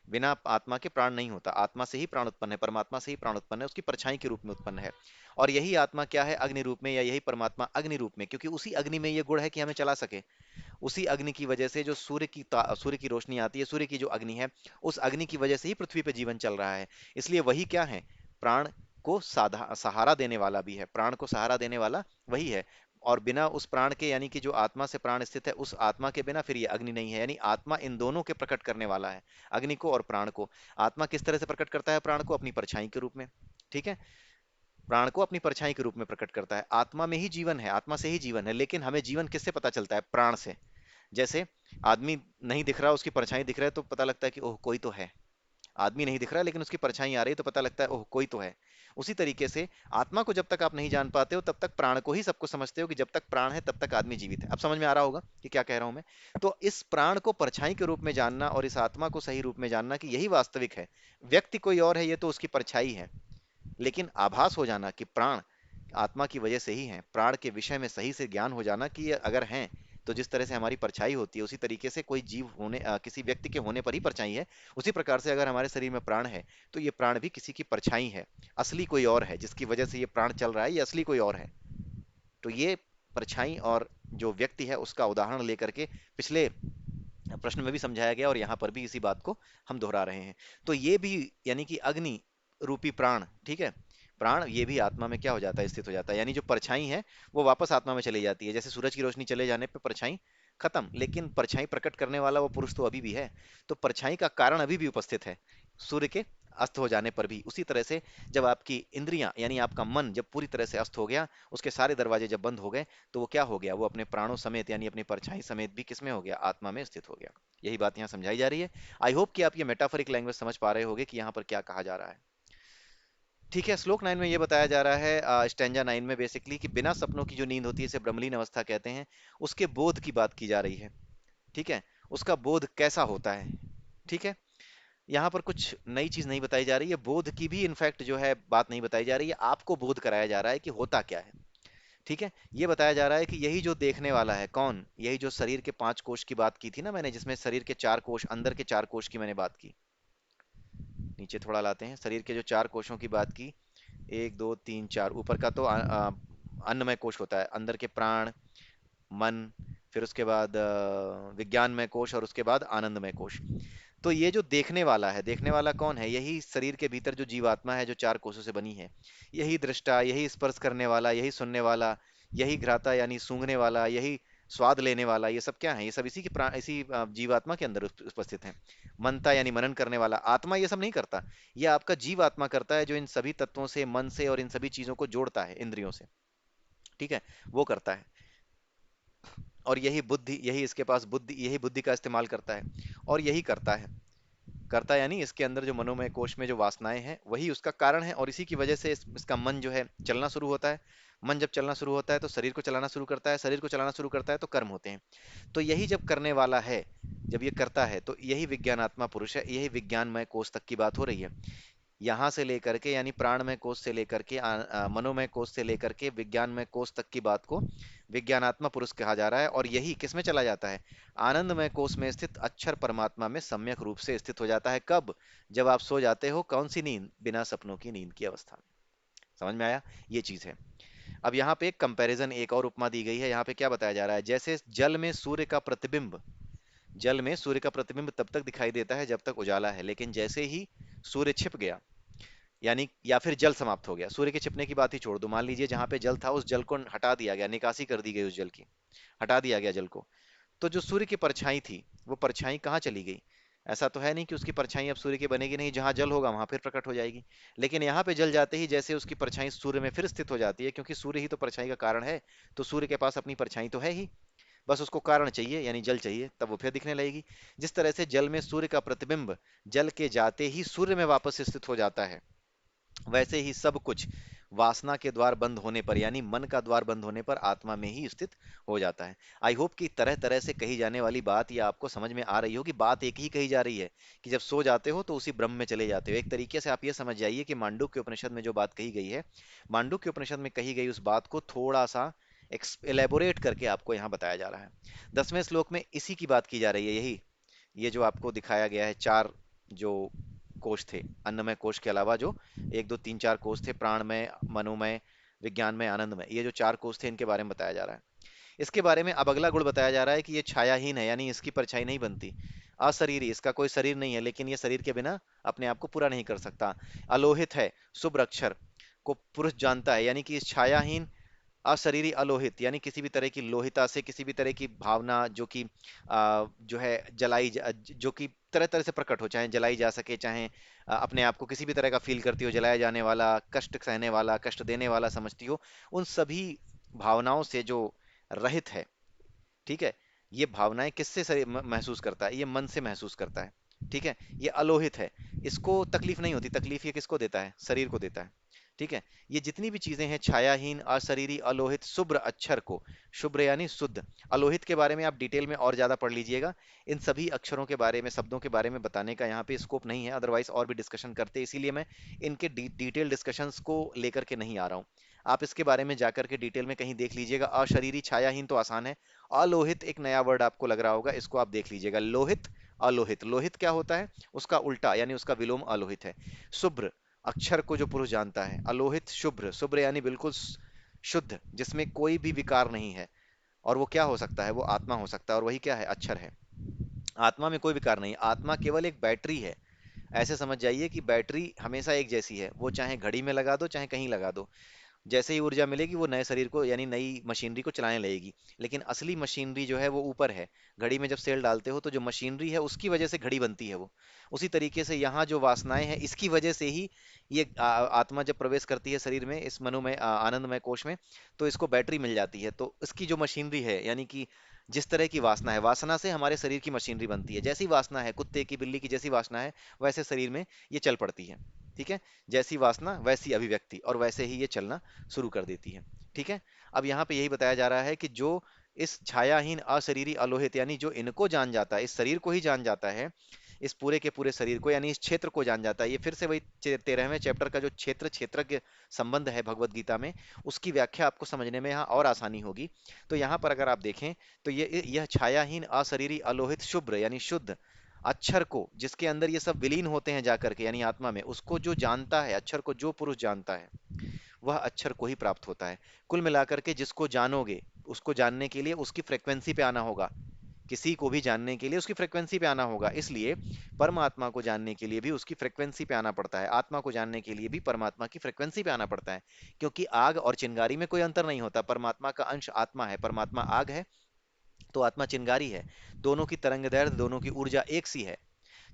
बिना आत्मा के प्राण नहीं होता। आत्मा से ही प्राण उत्पन्न है, परमात्मा से ही प्राण उत्पन्न है, उसकी परछाई के रूप में उत्पन्न है। और यही आत्मा क्या है? अग्नि रूप में, या यही परमात्मा अग्नि रूप में, क्योंकि उसी अग्नि में ये गुण है कि हमें चला सके। उसी अग्नि की वजह से जो सूर्य की रोशनी आती है, सूर्य की जो अग्नि है, उस अग्नि की वजह से ही पृथ्वी पे जीवन चल रहा है। इसलिए वही क्या है? प्राण को सहारा देने वाला भी है। प्राण को सहारा देने वाला वही है। और बिना उस प्राण के, यानी कि जो आत्मा से प्राण स्थित है, उस आत्मा के बिना फिर ये अग्नि नहीं है। यानी आत्मा इन दोनों के प्रकट करने वाला है, अग्नि को और प्राण को। आत्मा किस तरह से प्रकट करता है प्राण को? अपनी परछाई के रूप में। ठीक है। प्राण को अपनी परछाई के रूप में प्रकट करता है। आत्मा में ही जीवन है, आत्मा से ही जीवन है। लेकिन हमें जीवन किससे पता चलता है? प्राण से। जैसे आदमी नहीं दिख रहा, उसकी परछाई दिख रहा है तो पता लगता है कि ओह कोई तो है। आदमी नहीं दिख रहा है लेकिन उसकी परछाई आ रही है तो पता लगता है ओह कोई तो है। उसी तरीके से आत्मा को जब तक आप नहीं जान पाते हो तब तक प्राण को ही सबको समझते हो कि जब तक प्राण है तब तक आदमी जीवित है। अब समझ में आ रहा होगा कि क्या कह रहा हूं मैं। तो इस प्राण को परछाई के रूप में जानना और इस आत्मा को सही रूप में जानना कि यही वास्तविक है। व्यक्ति कोई और है, ये तो उसकी परछाई है। लेकिन आभास हो जाना कि प्राण आत्मा की वजह से ही है, प्राण के विषय में सही से ज्ञान हो जाना कि ये अगर हैं तो जिस तरह से हमारी परछाई होती है, उसी तरीके से कोई जीव होने, किसी व्यक्ति के होने पर ही परछाई है, उसी प्रकार से अगर हमारे शरीर में प्राण है तो ये प्राण भी किसी की परछाई है। असली कोई और है जिसकी वजह से ये प्राण चल रहा है, ये असली कोई और है। तो ये परछाई और जो व्यक्ति है उसका उदाहरण लेकर के पिछले प्रश्न में भी समझाया गया और यहाँ पर भी इसी बात को हम दोहरा रहे हैं। तो ये भी, यानी कि अग्नि रूपी प्राण, ठीक है, प्राण ये भी आत्मा में क्या हो जाता है? स्थित हो जाता है। यानी जो परछाई है वो वापस आत्मा में चली जाती है। जैसे सूरज की रोशनी चले जाने पे परछाई खत्म, लेकिन परछाई प्रकट करने वाला वो पुरुष तो अभी भी है। तो परछाई का कारण अभी भी उपस्थित है सूर्य के अस्त हो जाने पर भी। उसी तरह से जब आपकी इंद्रियां, यानी आपका मन जब पूरी तरह से अस्त हो गया, उसके सारे दरवाजे जब बंद हो गए, तो वो क्या हो गया? वो अपने प्राणों समेत, यानी अपनी परछाई समेत भी किसमें हो गया? आत्मा में स्थित हो गया। यही बात यहाँ समझाई जा रही है। आई होप कि आप ये मेटाफोरिक लैंग्वेज समझ पा रहे होगे कि यहाँ पर क्या कहा जा रहा है। ठीक है। श्लोक 9 में ये बताया जा रहा है, स्टैंजा 9 में बेसिकली, कि बिना सपनों की जो नींद होती है, इसे ब्रह्मलीन अवस्था कहते हैं, उसके बोध की बात की जा रही है। ठीक है। उसका बोध कैसा होता है? ठीक है। यहाँ पर कुछ नई चीज नहीं बताई जा रही है, बोध की भी इनफैक्ट जो है बात नहीं बताई जा रही है। आपको बोध कराया जा रहा है कि होता क्या है। ठीक है। ये बताया जा रहा है कि यही जो देखने वाला है, कौन? यही जो शरीर के 5 कोष की बात की थी ना मैंने, जिसमें शरीर के 4 कोष, अंदर के 4 कोष की मैंने बात की। नीचे थोड़ा लाते हैं, शरीर के जो 4 कोषों की बात की, 1 2 3 4। ऊपर का तो अन्नमय कोष होता है, अंदर के प्राण, मन, फिर उसके बाद विज्ञानमय कोष, और उसके बाद आनंदमय कोष। तो ये जो देखने वाला है, देखने वाला कौन है? यही शरीर के भीतर जो जीवात्मा है, जो 4 कोषों से बनी है। यही दृष्टा, यही स्पर्श करने वाला, यही सुनने वाला, यही घ्राता यानी सूंघने वाला, यही स्वाद लेने वाला, ये सब क्या है? ये सब इसी की प्राण, इसी जीवात्मा के अंदर उपस्थित है। मनता यानी मनन करने वाला, आत्मा ये सब नहीं करता। ये आपका जीव आत्मा करता है, जो इन सभी तत्वों से, मन से और इन सभी चीजों को जोड़ता है इंद्रियों से। ठीक है। वो करता है। और यही बुद्धि, यही इसके पास बुद्धि, यही बुद्धि का इस्तेमाल करता है और यही करता है। करता यानी इसके अंदर जो मनोमय कोश में जो वासनाएं हैं वही उसका कारण है, और इसी की वजह से इसका मन जो है चलना शुरू होता है। मन जब चलना शुरू होता है तो शरीर को चलाना शुरू करता है, शरीर को चलाना शुरू करता है तो कर्म होते हैं। तो यही जब करने वाला है, जब ये करता है, तो यही विज्ञानात्मा पुरुष है, यही विज्ञानमय कोश तक की बात हो रही है। यहाँ से लेकर के, यानी प्राणमय कोश से लेकर के मनोमय कोश से लेकर के विज्ञानमय कोश तक की बात को विज्ञानात्मा पुरुष कहा जा रहा है। और यही किसमें चला जाता है? आनंदमय कोश में स्थित अक्षर परमात्मा में सम्यक रूप से स्थित हो जाता है। कब? जब आप सो जाते हो। कौन सी नींद? बिना सपनों की नींद की अवस्था में। समझ में आया? ये चीज है। अब यहाँ पे एक कंपैरिजन, एक और उपमा दी गई है। यहाँ पे क्या बताया जा रहा है? जैसे जल में सूर्य का प्रतिबिंब, जल में सूर्य का प्रतिबिंब तब तक दिखाई देता है जब तक उजाला है, लेकिन जैसे ही सूर्य छिप गया, यानी या फिर जल समाप्त हो गया, सूर्य के छिपने की बात ही छोड़ दो, मान लीजिए जहां पे जल था उस जल को हटा दिया गया, निकासी कर दी गई उस जल की, हटा दिया गया जल को, तो जो सूर्य की परछाई थी वो परछाई कहाँ चली गई? ऐसा तो है नहीं कि उसकी परछाई अब सूर्य की बनेगी नहीं, जहां जल होगा वहां फिर प्रकट हो जाएगी। लेकिन यहाँ पे जल जाते ही जैसे उसकी परछाई सूर्य में फिर स्थित हो जाती है, क्योंकि सूर्य ही तो परछाई का कारण है। तो सूर्य के पास अपनी परछाई तो है ही, बस उसको कारण चाहिए यानी जल चाहिए, तब वो फिर दिखने लगेगी। जिस तरह से जल में सूर्य का प्रतिबिंब जल के जाते ही सूर्य में वापस स्थित हो जाता है, वैसे ही सब कुछ वासना के द्वार बंद होने पर यानी मन का द्वार बंद होने पर आत्मा में ही स्थित हो जाता है। आई होप कि तरह तरह से कही जाने वाली बात या आपको समझ में आ रही हो कि बात एक ही कही जा रही है कि जब सो जाते हो तो उसी ब्रह्म में चले जाते हो। एक तरीके से आप ये समझ जाइए कि मांडुक्य उपनिषद में जो बात कही गई है, मांडुक्य उपनिषद में कही गई उस बात को थोड़ा सा एलेबोरेट करके आपको यहाँ बताया जा रहा है। 10वें श्लोक में इसी की बात की जा रही है, यही ये जो आपको दिखाया गया है, चार जो कोष थे, अन्नमय कोष के अलावा जो एक दो तीन चार कोष थे, प्राणमय, मनोमय, विज्ञानमय, आनंदमय, ये जो चार कोष थे इनके बारे में बताया जा रहा है। इसके बारे में अब अगला गुण बताया जा रहा है कि ये छायाहीन है, यानी इसकी परछाई नहीं बनती। अशरीरी, इसका कोई शरीर नहीं है, लेकिन ये शरीर के बिना अपने आप को पूरा नहीं कर सकता। अलोहित है, शुभ्र अक्षर को पुरुष जानता है, यानी कि इस छायाहीन अशरीरी अलोहित यानी किसी भी तरह की लोहिता से, किसी भी तरह की भावना जो कि जो है जो कि तरह तरह से प्रकट हो, चाहे जलाई जा सके, चाहे अपने आप को किसी भी तरह का फील करती हो, जलाया जाने वाला, कष्ट सहने वाला, कष्ट देने वाला समझती हो, उन सभी भावनाओं से जो रहित है, ठीक है। ये भावनाएं किससे महसूस करता है? ये मन से महसूस करता है, ठीक है। ये अलोहित है, इसको तकलीफ नहीं होती, तकलीफ ये किसको देता है? शरीर को देता है, ठीक है। ये जितनी भी चीजें हैं, छायाहीन, अशरीरी, अलोहित, शुभ्र अक्षर को, शुभ्र यानी शुद्ध, अलोहित के बारे में आप डिटेल में और ज्यादा पढ़ लीजिएगा। इन सभी अक्षरों के बारे में, शब्दों के बारे में बताने का यहाँ पे स्कोप नहीं है, अदरवाइज और भी डिस्कशन करते, इसीलिए मैं इनके डिटेल डिस्कशंस को लेकर के नहीं आ रहा हूँ। आप इसके बारे में जाकर के डिटेल में कहीं देख लीजिएगा। अशरीरी, छायाहीन तो आसान है। अलोहित एक नया वर्ड आपको लग रहा होगा, इसको आप देख लीजिएगा। लोहित, अलोहित, लोहित क्या होता है? उसका उल्टा यानी उसका विलोम अलोहित है। शुभ्र, अक्षर को जो पुरुष जानता है। अलोहित, शुभ्र, शुभ्र यानी बिल्कुल शुद्ध, जिसमें कोई भी विकार नहीं है। और वो क्या हो सकता है? वो आत्मा हो सकता है, और वही क्या है? अक्षर है। आत्मा में कोई विकार नहीं, आत्मा केवल एक बैटरी है। ऐसे समझ जाइए कि बैटरी हमेशा एक जैसी है, वो चाहे घड़ी में लगा दो चाहे कहीं लगा दो, जैसे ही ऊर्जा मिलेगी वो नए शरीर को यानी नई मशीनरी को चलाने लगेगी। लेकिन असली मशीनरी जो है वो ऊपर है। घड़ी में जब सेल डालते हो तो जो मशीनरी है उसकी वजह से घड़ी बनती है वो। उसी तरीके से यहाँ जो वासनाएं हैं इसकी वजह से ही ये आत्मा जब प्रवेश करती है शरीर में, इस मनोमय आनंदमय कोश में, तो इसको बैटरी मिल जाती है। तो इसकी जो मशीनरी है, यानी कि जिस तरह की वासना है, वासना से हमारे शरीर की मशीनरी बनती है। जैसी वासना है, कुत्ते की, बिल्ली की जैसी वासना है, वैसे शरीर में ये चल पड़ती है, ठीक है। जैसी वासना वैसी अभिव्यक्ति, और वैसे ही ये चलना शुरू कर देती है, ठीक है। अब यहाँ पे यही बताया जा रहा है कि जो इस छायाहीन अशरीरी अलोहित यानी जो इनको जान जाता है, इस शरीर को ही जान जाता है, इस पूरे के पूरे शरीर को यानी इस क्षेत्र को जान जाता है। ये फिर से वही 13वें चैप्टर का जो क्षेत्र क्षेत्रज्ञ संबंध है भगवत गीता में, उसकी व्याख्या आपको समझने में यहाँ और आसानी होगी। तो यहाँ पर अगर आप देखें तो ये यह छायाहीन अशरीरी अलोहित शुभ्र यानी शुद्ध अक्षर को, जिसके अंदर ये सब विलीन होते हैं जाकर के यानी आत्मा में, उसको जो जानता है, अक्षर को जो पुरुष जानता है, वह अक्षर को ही प्राप्त होता है। कुल मिलाकर के जिसको जानोगे, उसको जानने के लिए उसकी फ्रीक्वेंसी पे आना होगा। किसी को भी जानने के लिए उसकी फ्रीक्वेंसी पे आना होगा, इसलिए परमात्मा को जानने के लिए भी उसकी फ्रीक्वेंसी पे आना पड़ता है, आत्मा को जानने के लिए भी परमात्मा की फ्रीक्वेंसी पे आना पड़ता है। क्योंकि आग और चिंगारी में कोई अंतर नहीं होता, परमात्मा का अंश आत्मा है, परमात्मा आग है तो आत्मा चिंगारी है। दोनों की तरंग दैर्ध्य, दोनों की ऊर्जा एक सी है।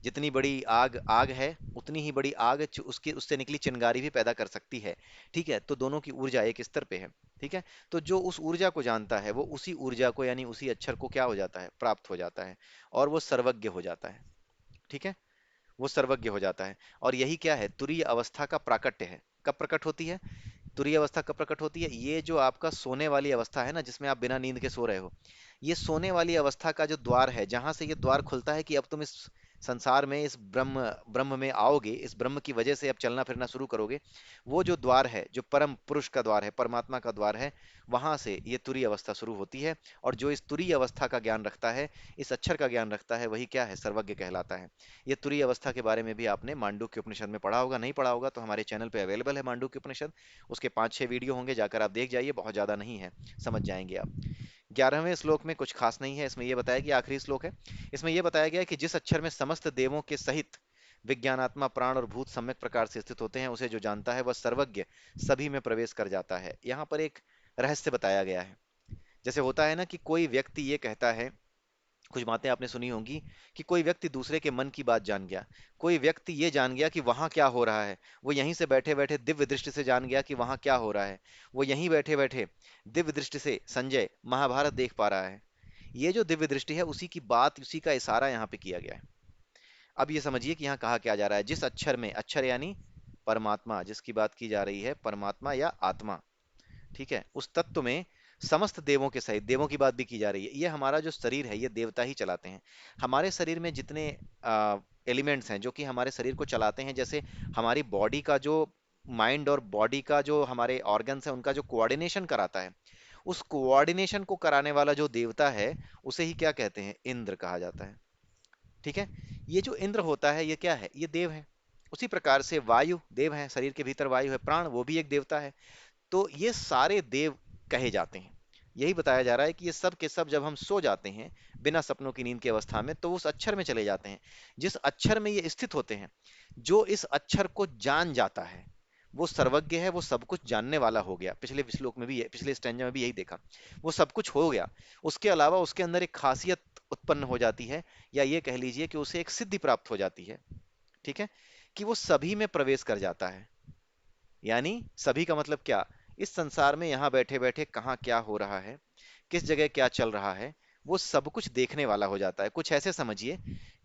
जितनी बड़ी आग आग है, उतनी ही बड़ी आग उसकी उससे निकली चिंगारी भी पैदा कर सकती है, ठीक है। तो दोनों की ऊर्जा एक स्तर पे है, ठीक है। तो जो उस ऊर्जा को जानता है वो उसी ऊर्जा को यानी उसी अक्षर को क्या हो जाता है? प्राप्त हो जाता है, और वो सर्वज्ञ हो जाता है, ठीक है। वो सर्वज्ञ हो जाता है। और यही क्या है? तुरीय अवस्था का प्राकट्य है। कब प्रकट होती है तुरीय अवस्था? कब प्रकट होती है? ये जो आपका सोने वाली अवस्था है ना, जिसमें आप बिना नींद के सो रहे हो, ये सोने वाली अवस्था का जो द्वार है, जहां से ये द्वार खुलता है कि अब तुम इस संसार में, इस ब्रह्म ब्रह्म में आओगे, इस ब्रह्म की वजह से अब चलना फिरना शुरू करोगे, वो जो द्वार है, जो परम पुरुष का द्वार है, परमात्मा का द्वार है, वहां से ये तुरीय अवस्था शुरू होती है। और जो इस तुरीय अवस्था का ज्ञान रखता है, इस अक्षर का ज्ञान रखता है, वही क्या है? सर्वज्ञ कहलाता है। ये तुरीय अवस्था के बारे में भी आपने मांडुक्य उपनिषद में पढ़ा होगा, नहीं पढ़ा होगा तो हमारे चैनल पे अवेलेबल है मांडुक्य उपनिषद। उसके 5-6 वीडियो होंगे, जाकर आप देख जाइए, बहुत ज्यादा नहीं है, समझ जाएंगे आप। 11वें श्लोक में कुछ खास नहीं है, इसमें यह बताया कि आखिरी श्लोक है, इसमें यह बताया गया है कि जिस अक्षर में समस्त देवों के सहित विज्ञानात्मा प्राण और भूत सम्यक प्रकार से स्थित होते हैं, उसे जो जानता है वह सर्वज्ञ सभी में प्रवेश कर जाता है। यहाँ पर एक रहस्य बताया गया है। जैसे होता है ना कि कोई व्यक्ति ये कहता है कुछ बातें आपने सुनी होंगी कि कोई व्यक्ति दूसरे के मन की बात जान गया, कोई व्यक्ति ये जान गया कि वहां क्या हो रहा है, वो यहीं से बैठे बैठे दिव्य दृष्टि से जान गया कि वहां क्या हो रहा है, वो यहीं बैठे बैठे दिव्य दृष्टि से संजय महाभारत देख पा रहा है। ये जो दिव्य दृष्टि है उसी की बात, उसी का इशारा यहाँ पे किया गया है। अब ये समझिए कि यहाँ कहा क्या जा रहा है, जिस अक्षर में, अक्षर यानी परमात्मा, जिसकी बात की जा रही है, परमात्मा या आत्मा, ठीक है, उस तत्व में समस्त देवों के सहित, देवों की बात भी की जा रही है, ये हमारा जो शरीर है ये देवता ही चलाते हैं। हमारे शरीर में जितने एलिमेंट्स हैं जो कि हमारे शरीर को चलाते हैं, जैसे हमारी बॉडी का जो, माइंड और बॉडी का जो हमारे ऑर्गन्स है उनका जो कोऑर्डिनेशन कराता है, उस कोऑर्डिनेशन को कराने वाला जो देवता है उसे ही क्या कहते हैं, इंद्र कहा जाता है। ठीक है, ये जो इंद्र होता है ये क्या है, ये देव है। उसी प्रकार से वायु देव है, शरीर के भीतर वायु है, प्राण वो भी एक देवता है। तो ये सारे देव कहे जाते हैं। यही बताया जा रहा है कि ये सब के सब जब हम सो जाते हैं बिना सपनों की नींद की अवस्था में, तो उस अक्षर में चले जाते हैं, जिस अक्षर में ये स्थित होते हैं। जो इस अक्षर को जान जाता है वो सर्वज्ञ है, वो सब कुछ जानने वाला हो गया। पिछले श्लोक में भी, पिछले स्टैंजा में भी यही देखा, वो सब कुछ हो गया। उसके अलावा उसके अंदर एक खासियत उत्पन्न हो जाती है, या ये कह लीजिए कि उसे एक सिद्धि प्राप्त हो जाती है। ठीक है, कि वो सभी में प्रवेश कर जाता है। यानी सभी का मतलब क्या, इस संसार में यहाँ बैठे बैठे कहाँ क्या हो रहा है, किस जगह क्या चल रहा है, वो सब कुछ देखने वाला हो जाता है। कुछ ऐसे समझिए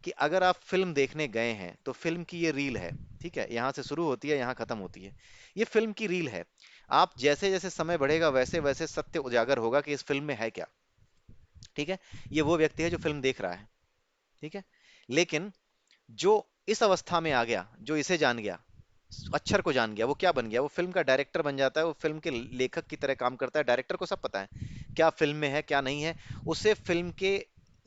कि अगर आप फिल्म देखने गए हैं तो फिल्म की ये रील है, ठीक है, यहाँ से शुरू होती है यहाँ खत्म होती है, ये फिल्म की रील है। आप जैसे जैसे समय बढ़ेगा वैसे वैसे सत्य उजागर होगा कि इस फिल्म में है क्या। ठीक है, ये वो व्यक्ति है जो फिल्म देख रहा है। ठीक है, लेकिन जो इस अवस्था में आ गया, जो इसे जान गया, अक्षर को जान गया, वो क्या बन गया, वो फिल्म का डायरेक्टर बन जाता है, वो फिल्म के लेखक की तरह काम करता है। डायरेक्टर को सब पता है क्या फिल्म में है क्या नहीं है। उसे फिल्म के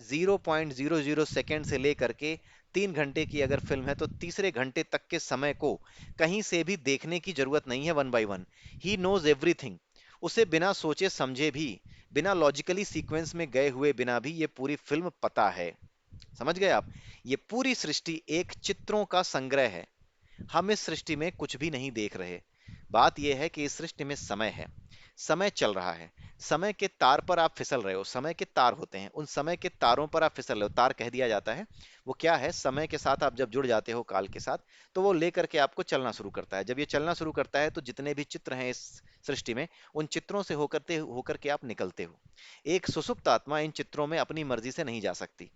0.00 सेकेंड से लेकर के 3 घंटे की अगर फिल्म है तो तीसरे घंटे तक के समय को कहीं से भी देखने की जरूरत नहीं है, वन बाय वन ही नोज एवरीथिंग। उसे बिना सोचे समझे भी, बिना लॉजिकली सीक्वेंस में गए हुए बिना भी ये पूरी फिल्म पता है। समझ गए आप, ये पूरी सृष्टि एक चित्रों का संग्रह है। हम इस सृष्टि में कुछ भी नहीं देख रहे। बात यह है कि इस सृष्टि में समय है, समय चल रहा है, समय के तार पर आप फिसल रहे हो। समय के तार होते हैं, उन समय के तारों पर आप फिसल रहे हो, तार कह दिया जाता है। वो क्या है, समय के साथ आप जब जुड़ जाते हो, काल के साथ, तो वो लेकर के आपको चलना शुरू करता है। जब ये चलना शुरू करता है तो जितने भी चित्र हैं इस सृष्टि में, उन चित्रों से होकर के आप निकलते हो। एक सुसुप्त आत्मा इन चित्रों में अपनी मर्जी से नहीं जा सकती।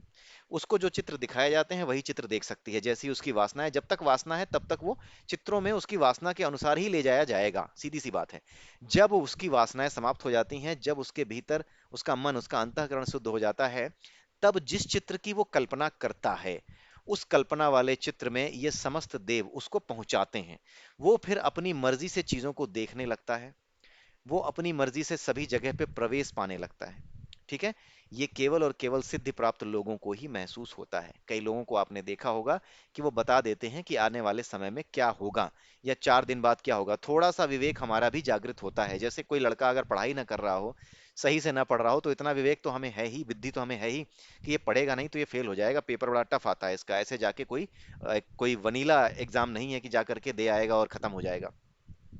उसको जो चित्र दिखाए जाते हैं वही चित्र देख सकती है, जैसी उसकी वासना है। जब तक वासना है तब तक वो चित्रों में उसकी वासना के अनुसार ही ले जाया जाएगा, सीधी सी बात है। जब उसकी वासनाएं समाप्त हो जाती हैं, जब उसके भीतर उसका मन, उसका अंतःकरण शुद्ध हो जाता है, तब जिस चित्र की वो कल्पना करता है, उस कल्पना वाले चित्र में ये समस्त देव उसको पहुंचाते हैं। वो फिर अपनी मर्जी से चीजों को देखने लगता है, वो अपनी मर्जी से सभी जगह पे प्रवेश पाने लगता है। ठीक है, ये केवल और केवल सिद्धि प्राप्त लोगों को ही महसूस होता है। कई लोगों को आपने देखा होगा कि वो बता देते हैं कि आने वाले समय में क्या होगा या 4 दिन बाद क्या होगा। थोड़ा सा विवेक हमारा भी जागृत होता है। जैसे कोई लड़का अगर पढ़ाई ना कर रहा हो, सही से ना पढ़ रहा हो, तो इतना विवेक तो हमें है ही, बुद्धि तो हमें है ही कि ये पढ़ेगा नहीं तो ये फेल हो जाएगा, पेपर बड़ा टफ आता है इसका, ऐसे जाके कोई वनीला एग्जाम नहीं है कि जा करके दे आएगा और खत्म हो जाएगा।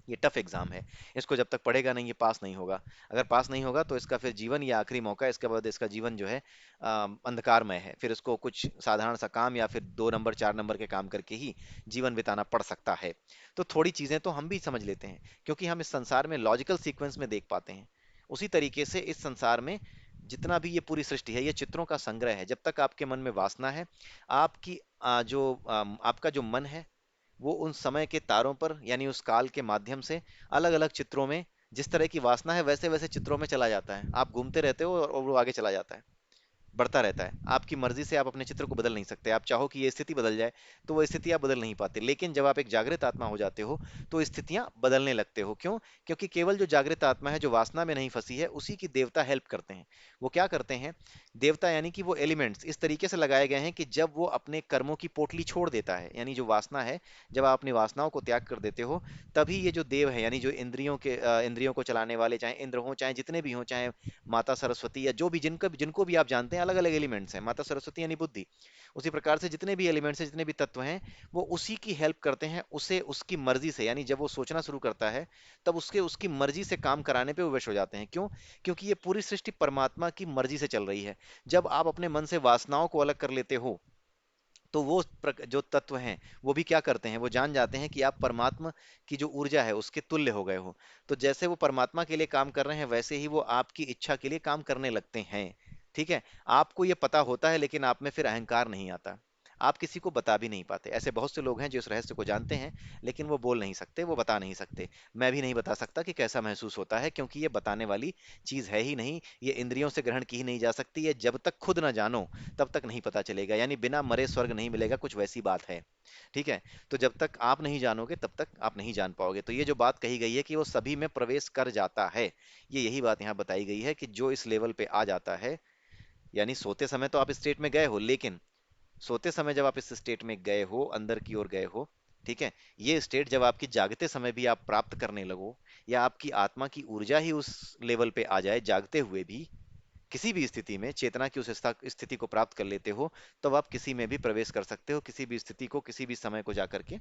ये टफ एग्जाम है, इसको जब तक पढ़ेगा नहीं ये पास नहीं होगा। अगर पास नहीं होगा तो इसका फिर जीवन, ये आखिरी मौका है, इसके बाद इसका जीवन जो है अंधकारमय है। फिर इसको कुछ साधारण सा काम या फिर 2 नंबर 4 नंबर के काम करके ही जीवन बिताना पड़ सकता है। तो थोड़ी चीजें तो हम भी समझ लेते हैं क्योंकि हम इस संसार में लॉजिकल सीक्वेंस में देख पाते हैं। उसी तरीके से इस संसार में जितना भी ये पूरी सृष्टि है ये चित्रों का संग्रह है। जब तक आपके मन में वासना है, आपकी आपका जो मन है वो उन समय के तारों पर, यानी उस काल के माध्यम से अलग अलग चित्रों में, जिस तरह की वासना है वैसे वैसे चित्रों में चला जाता है। आप घूमते रहते हो और वो आगे चला जाता है, बढ़ता रहता है। आपकी मर्जी से आप अपने चित्र को बदल नहीं सकते। आप चाहो कि ये स्थिति बदल जाए तो वो स्थिति आप बदल नहीं पाते, लेकिन जब आप एक जागृत आत्मा हो जाते हो तो स्थितियां बदलने लगते हो। क्यों? क्योंकि केवल जो जागृत आत्मा है, जो वासना में नहीं फंसी है, उसी की देवता हेल्प करते हैं। वो क्या करते हैं, देवता यानी कि वो एलिमेंट्स इस तरीके से लगाए गए हैं कि जब वो अपने कर्मों की पोटली छोड़ देता है, यानी जो वासना है, जब आप अपनी वासनाओं को त्याग कर देते हो, तभी ये जो देव है, यानी जो इंद्रियों को चलाने वाले, चाहे इंद्र हो, चाहे जितने भी हो, चाहे माता सरस्वती, या जो भी जिनको भी आप जानते हैं, अलग अलग एलिमेंट्स हैं, माता सरस्वती यानी बुद्धि। उसी प्रकार से जितने भी एलिमेंट्स हैं, जितने भी तत्व हैं, वो उसी की हेल्प करते हैं उसे उसकी मर्जी से, यानी जब वो सोचना शुरू करता है तब उसके उसकी मर्जी से काम कराने पे वो वश हो जाते हैं। क्यों? क्योंकि ये पूरी सृष्टि परमात्मा की मर्जी से चल रही है। जब आप अपने मन से वासनाओं को अलग कर लेते हो, तो वो जो तत्व हैं वो भी क्या करते हैं, वो जान जाते हैं कि आप परमात्मा की जो ऊर्जा है उसके तुल्य हो गए हो। तो जैसे वो परमात्मा के लिए काम कर रहे हैं, वैसे ही वो आपकी इच्छा के लिए काम करने लगते हैं। ठीक है? आपको ये पता होता है, लेकिन आप में फिर अहंकार नहीं आता। आप किसी को बता भी नहीं पाते। ऐसे बहुत से लोग हैं जो इस रहस्य को जानते हैं, लेकिन वो बोल नहीं सकते, वो बता नहीं सकते। मैं भी नहीं बता सकता कि कैसा महसूस होता है, क्योंकि ये बताने वाली चीज है ही नहीं। ये इंद्रियों से ग्रहण की ही नहीं जा सकती। ये जब तक खुद ना जानो तब तक नहीं पता चलेगा। यानी बिना मरे स्वर्ग नहीं मिलेगा, कुछ वैसी बात है। ठीक है? तो जब तक आप नहीं जानोगे तब तक आप नहीं जान पाओगे। तो ये जो बात कही गई है कि वो सभी में प्रवेश कर जाता है, ये यही बात यहाँ बताई गई है कि जो इस लेवल पे आ जाता है, यानी सोते समय तो आप इस स्टेट में गए हो, लेकिन सोते समय जब आप इस स्टेट में गए हो, अंदर की ओर गए हो, ठीक है, ये स्टेट जब आपकी जागते समय भी आप प्राप्त करने लगो, या आपकी आत्मा की ऊर्जा ही उस लेवल पे आ जाए जागते हुए भी, किसी भी स्थिति में चेतना की उस स्थिति को प्राप्त कर लेते हो, तब आप किसी में भी प्रवेश कर सकते हो। किसी भी स्थिति को, किसी भी समय को जाकर के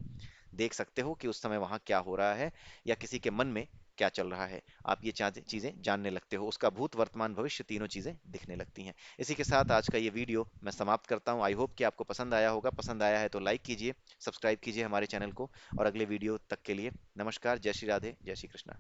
देख सकते हो कि उस समय वहां क्या हो रहा है, या किसी के मन में क्या चल रहा है। आप ये चीजें जानने लगते हो, उसका भूत वर्तमान भविष्य तीनों चीजें दिखने लगती हैं। इसी के साथ आज का ये वीडियो मैं समाप्त करता हूँ। आई होप कि आपको पसंद आया होगा। पसंद आया है तो लाइक कीजिए, सब्सक्राइब कीजिए हमारे चैनल को, और अगले वीडियो तक के लिए नमस्कार, जय श्री राधे, जय श्री कृष्णा।